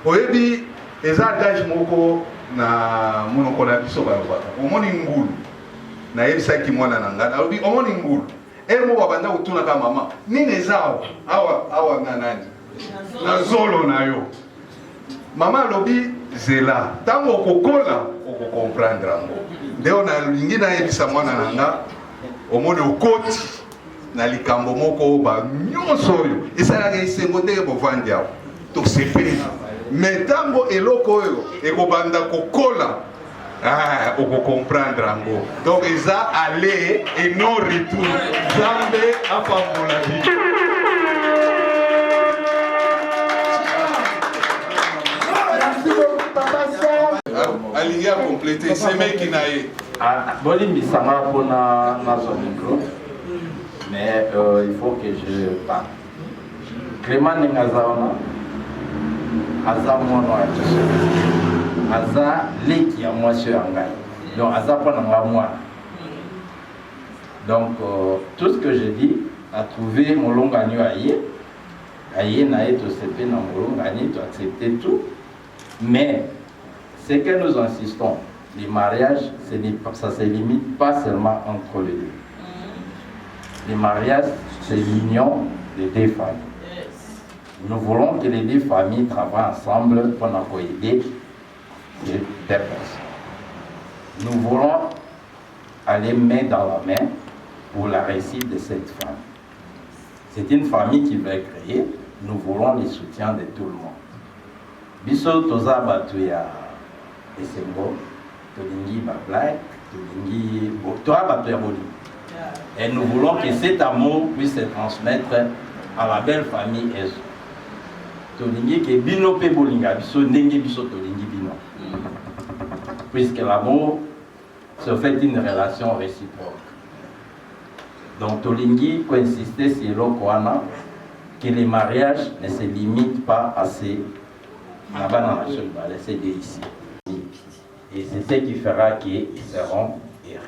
Oyebi, eza dage moko na monoko na biso ba ba. Omoni ngulu. Na yebisa ki mwana na ngana. Oyebi omoni ngulu. Emo babanda utuna ka mama. Nini ezao? Awa na nani? Na zolo na yo. Mama lobi zela. Tango okokola, comprendre ngo. Ndeo na lingi na yebisa mwana na nga. Omoni okoti na likambo moko ba nyonso oyo esalaka esengo ndenge bovandi awo tosepeli me ntango eloko oyo ekobanda kokola okokomprendre yango donc eza aller et non retour nzambe apambola bino. Alingi akomplété semeki na ye bolimbisanga mpona nazwa micro mais il faut que je parle. Clément ndenge aza wana aza mwana ya biso aza leki ya mwasi ya ngai donc aza mpona nga mwana donc tout ce que je dis a trouvé molongani oyo aye na ye tosepe na molongani toaccepte tout mais ce que nous insistons, les mariages, ça ne se limite pas seulement entre les deux. Les mariages, c'est l'union des deux familles. Nous voulons que les deux familles travaillent ensemble pour nous aider les deux personnes. Nous voulons aller main dans la main pour la réussite de cette famille. C'est une famille qui va créer. Nous voulons le soutien de tout le monde. Biso toza batuya esengo tolingi ba black tolingi toi batuya boli. Et nous voulons que cet amour puisse se transmettre à la belle famille Ezo. Tolingi ke bino pe bolinga biso ndenge biso tolingi bino. Puisque l'amour se fait une relation réciproque. Donc tolingi ko insister sur l'okwana que les mariages ne se limitent pas à ces ici. Et c'est ce qui fera qu'ils seront errés.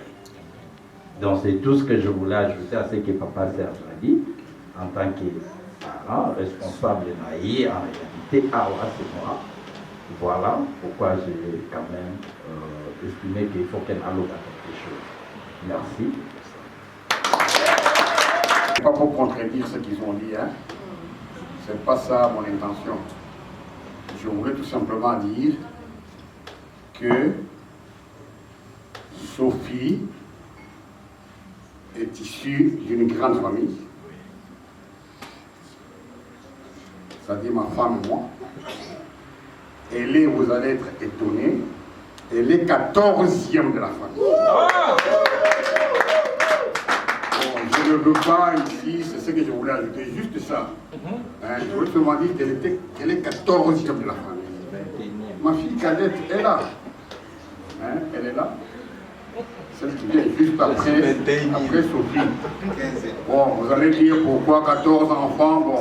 Donc c'est tout ce que je voulais ajouter à ce que Papa Serge a dit, en tant que parent, responsable de Naïe, en réalité, Awa, c'est moi. Voilà pourquoi j'ai quand même estimé qu'il faut qu'elle alloue à quelque chose. Merci. Pas pour contredire ce qu'ils ont dit, hein. C'est pas ça mon intention. Je voulais tout simplement dire que Sophie est issue d'une grande famille. C'est-à-dire ma femme et moi. Elle est, vous allez être étonnés, elle est 14e de la famille. Bon, je ne veux pas ici, c'est ce que je voulais ajouter, juste ça. Hein, je voulais seulement dire qu'elle est 14e de la famille. Ma fille cadette est là. Hein, elle est là. Celle qui vient juste après Sophie. Bon, vous allez dire pourquoi 14 enfants. Bon,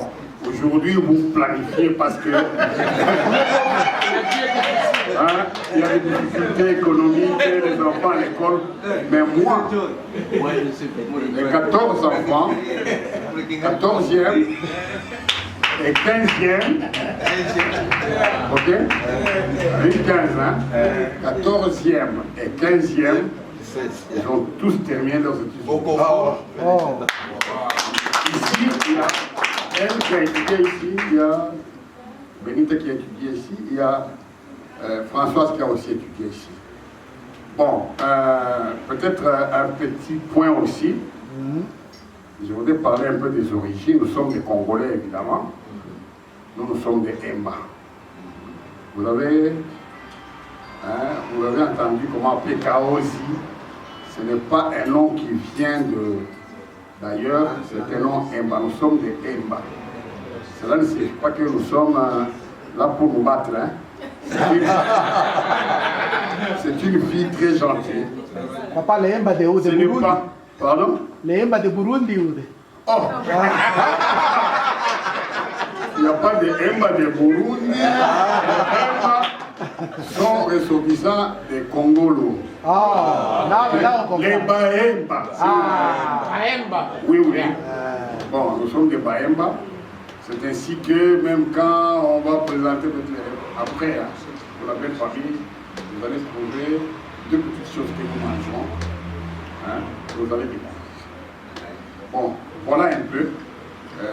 aujourd'hui vous planifiez parce que hein, il y a des difficultés économiques, les enfants à l'école. Mais moi, les 14 enfants, 14e et 15e, ok? Une 15, hein? 14e et 15e, ils ont tous terminé leurs études. Ici, il y a elle qui a étudié ici, il y a Benita qui a étudié ici, il y a Françoise qui a aussi étudié ici. Bon, peut-être un petit point aussi. Je voudrais parler un peu des origines. Nous sommes des Congolais, évidemment. Nous sommes des Emba. Vous avez entendu comment appeler Kaosi. Ce n'est pas un nom qui vient d'ailleurs, c'est un nom Emba. Nous sommes des Emba. Cela ne signifie pas que nous sommes là pour nous battre. Hein. C'est une fille très gentille. Papa, les Emba de où? De Burundi? Pardon? Les Emba de Burundi ou de... Oh! Il n'y a pas de Emba de Burundi. Les Emba sont ressortissants des Congolo. Ah, là on comprend. Les Baemba. Baemba. Oui, oui. Bon, nous sommes des Baemba. C'est ainsi que même quand on va présenter après, hein, pour la belle famille, vous allez trouver deux petites choses que nous mangeons. Hein, vous allez découvrir. Bon, voilà un peu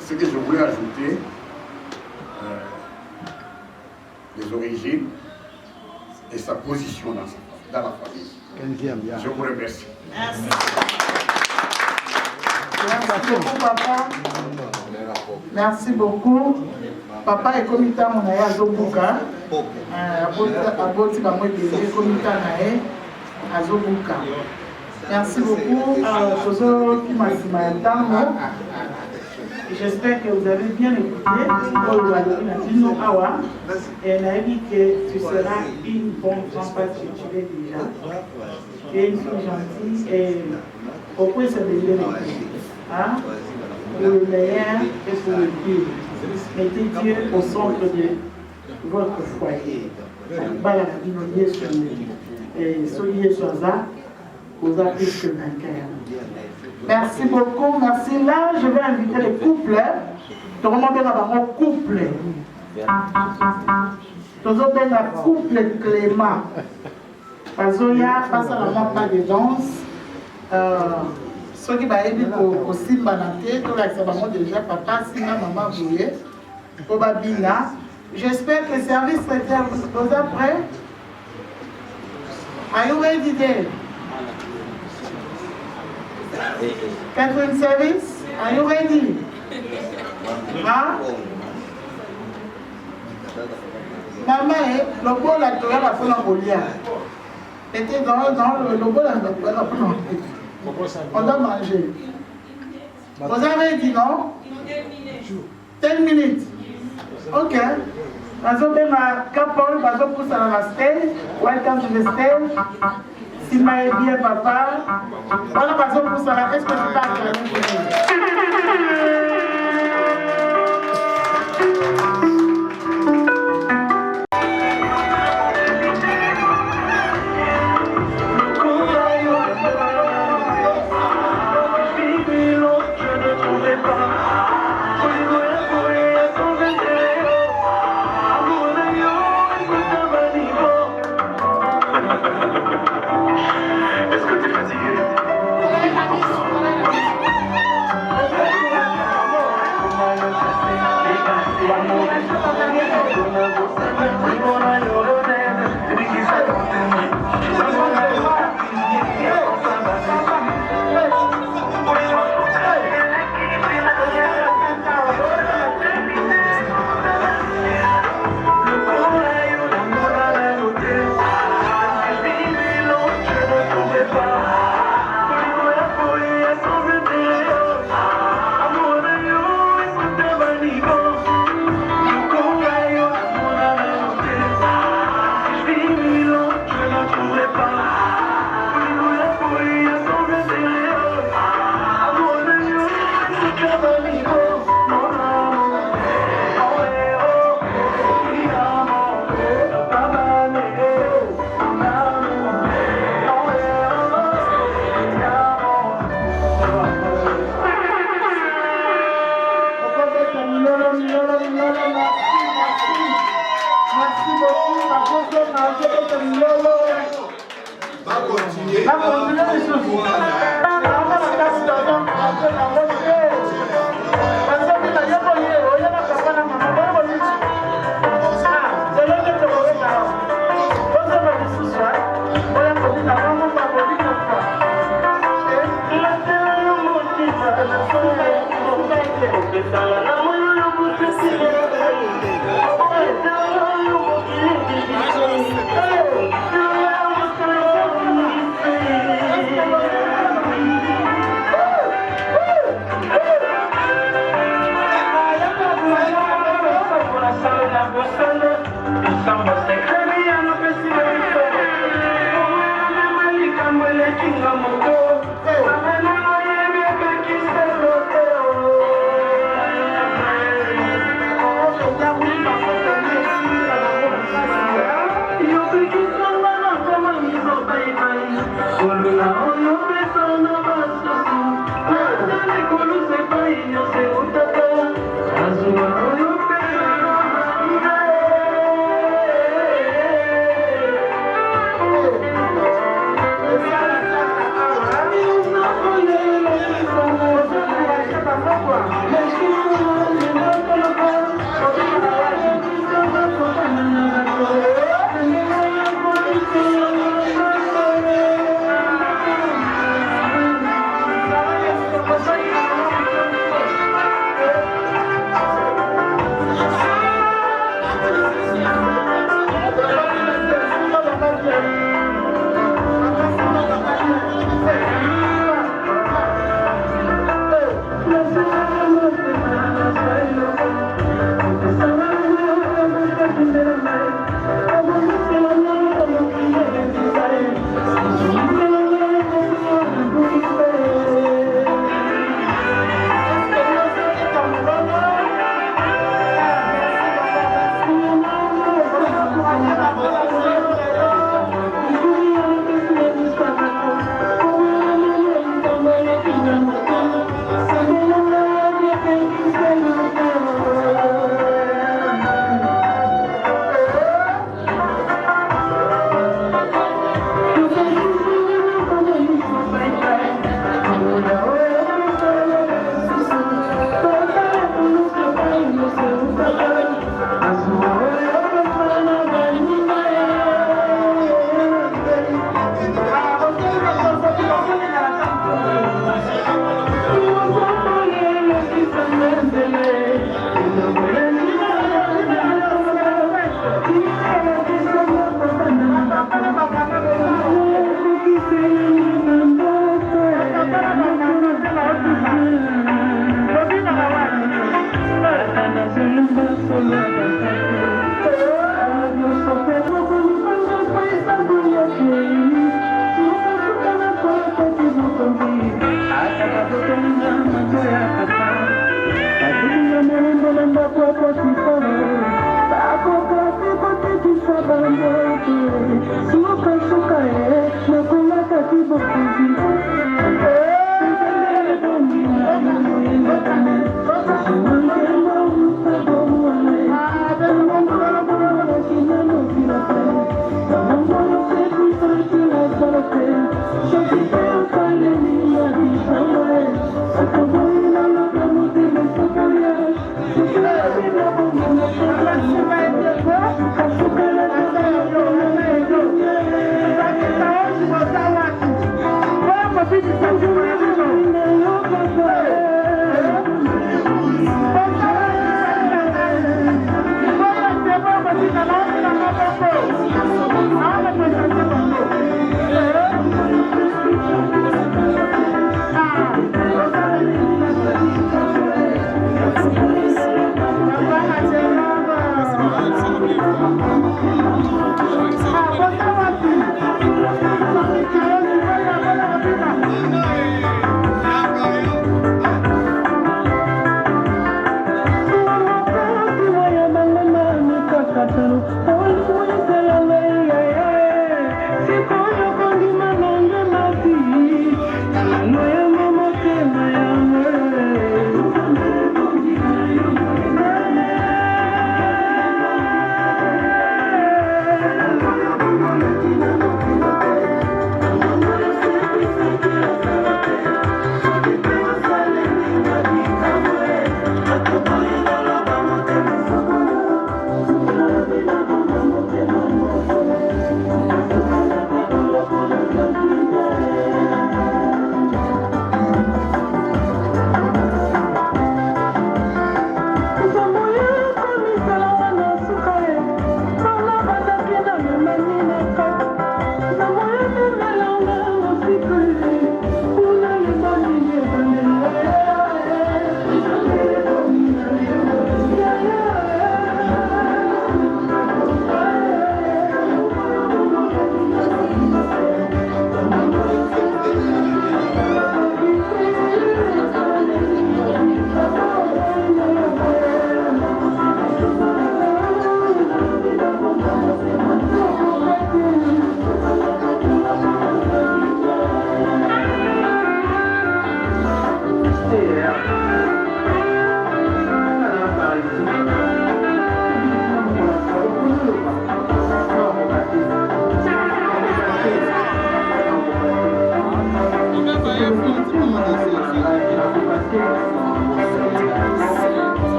ce que je voulais ajouter. Les origines et sa position dans la famille. Je vous remercie. Merci. Merci beaucoup, papa. Merci beaucoup. Papa est comité à mon aïe à Zobuka. Aboti Bango est comité à Naé à Zobuka. Merci beaucoup. Tozo Kimasimaya. J'espère que vous avez bien écouté. Et elle a dit que tu seras une bonne femme parce que tu l'es déjà. Tu es une fille gentille et pourquoi ça devient hein? Pour le meilleur et pour le pire. Mettez Dieu au centre de votre foyer. Et soyez sur ça, vous avez plus que vainqueur. Merci beaucoup, merci. Là, je vais inviter les couples. Tout le monde est dans mon couple. Tout le monde est dans couple Clément. Parce qu'il y a pas seulement pas de danse. Ceux qui vont aussi banater, tout là, déjà papa, si maman voulait, pour Babina. J'espère que le service traiteur vous a prêt. Are you ready there? Catherine Service, are you ready? Hein? Maman, le bol a trouvé la fin en Goliath. Était dans le bol a trouvé la fin. On doit manger. Vous avez dit non? 10 minutes. Ok. Bazo Bema Kapol, Bazo pousse à la stage. Welcome to the stage. Sima est bien, papa. Voilà, Bazo pousse à la. Est-ce que tu parles?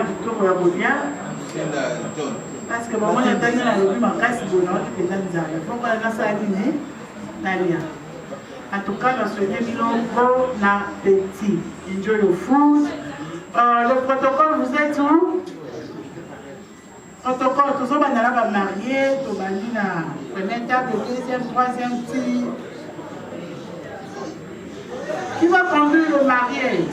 kitoko ya kolia parce que maman yatangi na lobi makasi bona okipeza nzala foko nasala nini nalia. En tout cas, dans ce bon appétit. Enjoy your food. Le protocole, vous êtes où? Protocole, tous les gens mariés, tous les gens première table, deuxième, troisième tir. Qui va conduire le marié?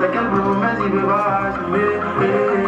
Quel beau, mais il veut pas